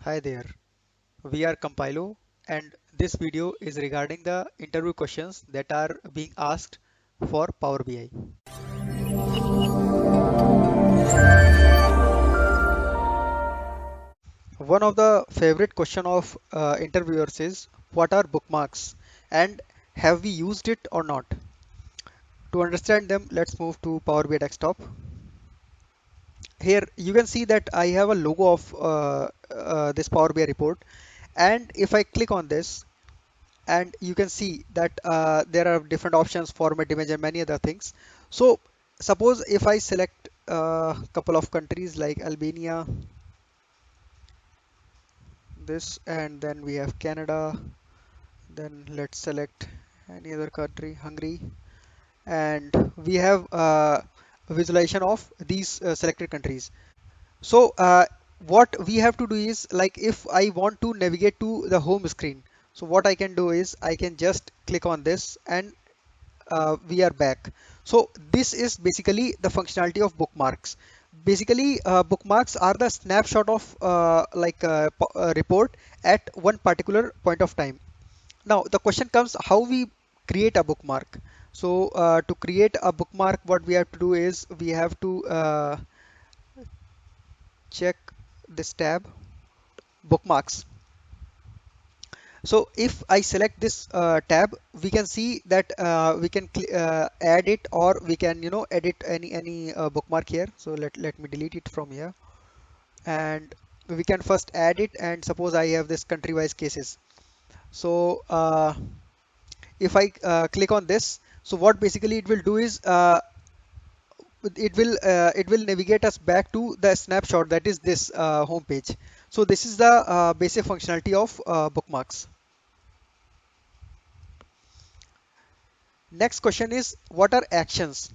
Hi there, we are Compilo and this video is regarding the interview questions that are being asked for Power BI. One of the favorite question of interviewers is what are bookmarks and have we used it or not? To understand them, let's move to Power BI desktop. Here you can see that I have a logo of this Power BI report, and if I click on this, and you can see that there are different options, format, image, and many other things. So suppose if I select a couple of countries like Albania, this, and then we have Canada, then let's select any other country, Hungary, and we have a visualization of these selected countries. So what we have to do is, like, if I want to navigate to the home screen, so what I can do is I can just click on this and we are back. So this is basically the functionality of bookmarks. Basically, bookmarks are the snapshot of report at one particular point of time. Now the question comes how we create a bookmark. So to create a bookmark, what we have to do is we have to check this tab, bookmarks. So if I select this tab, we can see that we can add it, or we can edit any bookmark here. So let me delete it from here, and we can first add it. And suppose I have this country wise cases. So if I click on this, so what basically it will do is it will navigate us back to the snapshot, that is this home page. So this is the basic functionality of bookmarks. Next question is what are actions?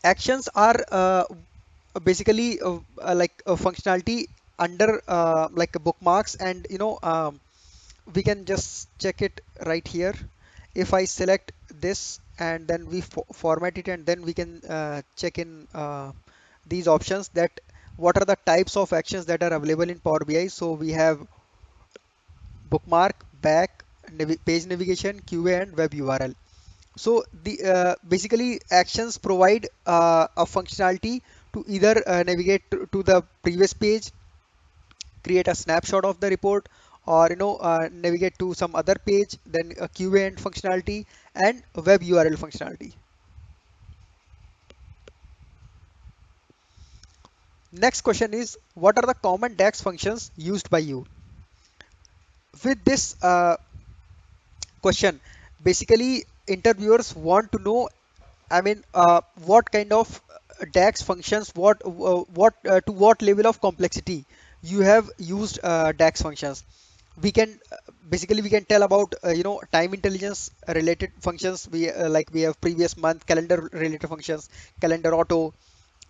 Actions are basically like a functionality under like bookmarks, and we can just check it right here. If I select this and then we format it, and then we can check in these options that what are the types of actions that are available in Power BI. So we have bookmark, back, page navigation, QA, and web URL. So the basically actions provide a functionality to either navigate to the previous page, create a snapshot of the report, or navigate to some other page, then a QA and functionality, and a web URL functionality. Next question is what are the common DAX functions used by you? With this question, basically interviewers want to know, I mean, what kind of DAX functions, to what level of complexity you have used DAX functions. We can basically we can tell about time intelligence related functions. We have previous month calendar related functions, calendar auto,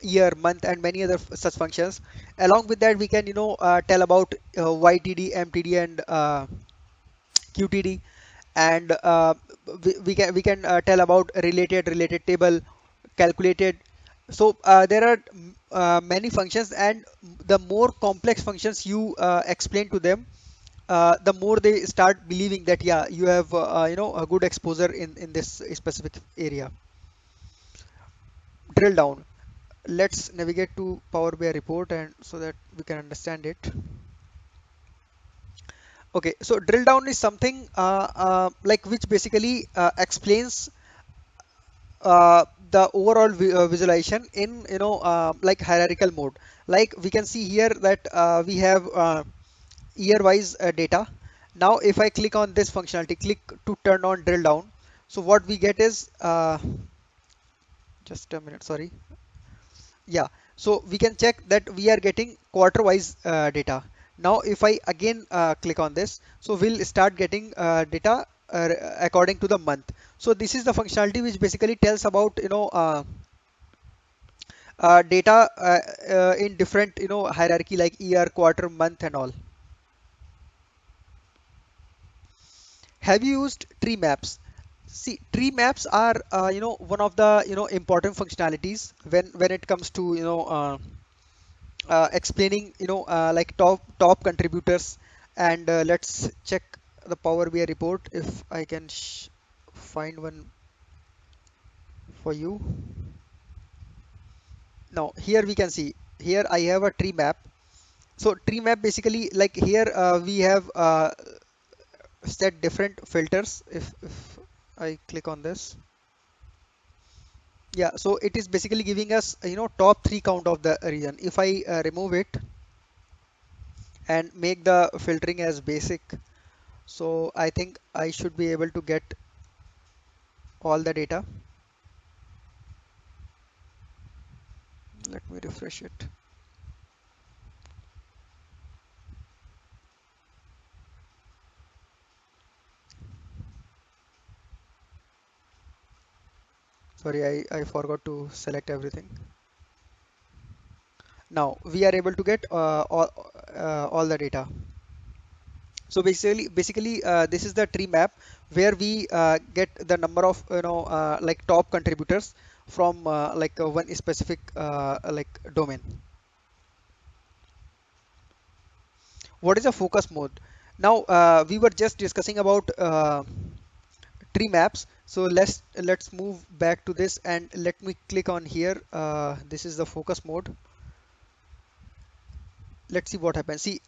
year, month, and many other such functions. Along with that, we can tell about YTD, MTD, and QTD, and we can tell about related table, calculated. So there are many functions, and the more complex functions you explain to them, the more they start believing that yeah, you have a good exposure in this specific area. Drill down. Let's navigate to Power BI report, and so that we can understand it. Okay, so drill down is something like which basically explains the overall visualization in like hierarchical mode. Like we can see here that we have year wise data. Now if I click on this functionality, click to turn on drill down, so what we get is just a minute, sorry. Yeah, so we can check that we are getting quarter wise data. Now if I again click on this, so we'll start getting data according to the month. So this is the functionality which basically tells about data in different hierarchy, like year, quarter, month, and all. Have you used tree maps? See, tree maps are one of the important functionalities when it comes to explaining, like top contributors. And let's check the Power BI report if I can find one for you. Now here we can see, here I have a tree map. So tree map basically, like here we have set different filters. If I click on this, yeah, so it is basically giving us, top three count of the region. If I remove it and make the filtering as basic, so I think I should be able to get all the data. Let me refresh it. Sorry, I forgot to select everything. Now we are able to get all the data. So basically, this is the tree map where we get the number of, like top contributors from like one specific like domain. What is a focus mode? Now we were just discussing about tree maps. So let's move back to this and let me click on here. This is the focus mode. Let's see what happens. See,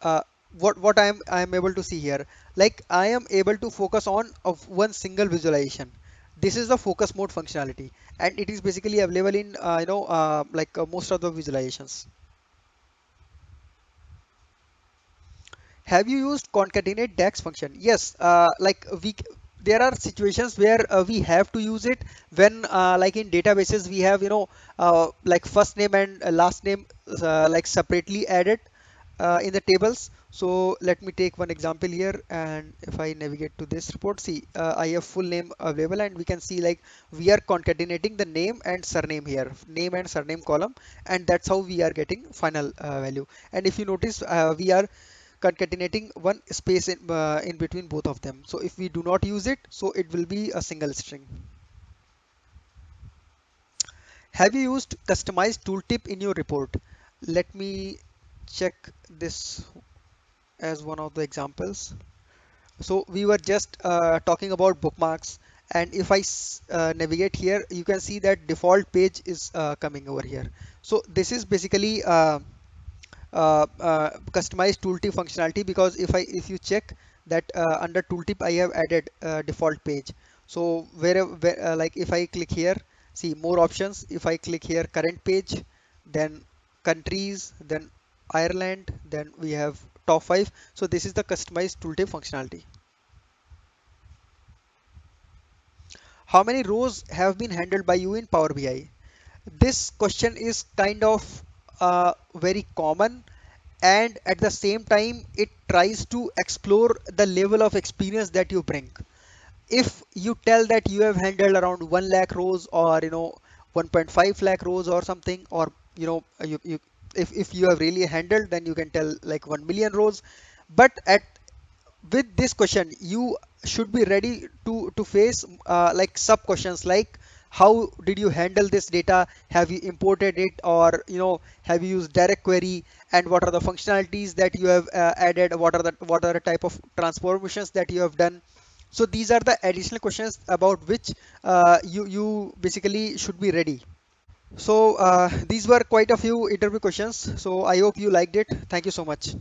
what I am able to see here, like I am able to focus on of one single visualization. This is the focus mode functionality, and it is basically available in like most of the visualizations. Have you used concatenate DAX function? Yes, like there are situations where we have to use it when, like in databases, we have, like first name and last name like separately added in the tables. So let me take one example here, and if I navigate to this report, see, I have full name available, and we can see like we are concatenating the name and surname here, name and surname column, and that's how we are getting final value. And if you notice, we are concatenating one space in between both of them. So if we do not use it, so it will be a single string. Have you used customized tooltip in your report? Let me check this as one of the examples. So we were just talking about bookmarks, and if I navigate here, you can see that default page is coming over here. So this is basically customized tooltip functionality, because if you check that under tooltip I have added default page. So like if I click here, see more options. If I click here current page, then countries, then Ireland, then we have top 5. So this is the customized tooltip functionality. How many rows have been handled by you in Power BI? This question is kind of very common, and at the same time it tries to explore the level of experience that you bring. If you tell that you have handled around 1 lakh rows, or 1.5 lakh rows or something, or if you have really handled, then you can tell like 1 million rows. But at with this question, you should be ready to face like sub questions, like how did you handle this data, have you imported it, or have you used direct query, and what are the functionalities that you have added, what are the type of transformations that you have done. So these are the additional questions about which you basically should be ready. So these were quite a few interview questions, so I hope you liked it. Thank you so much.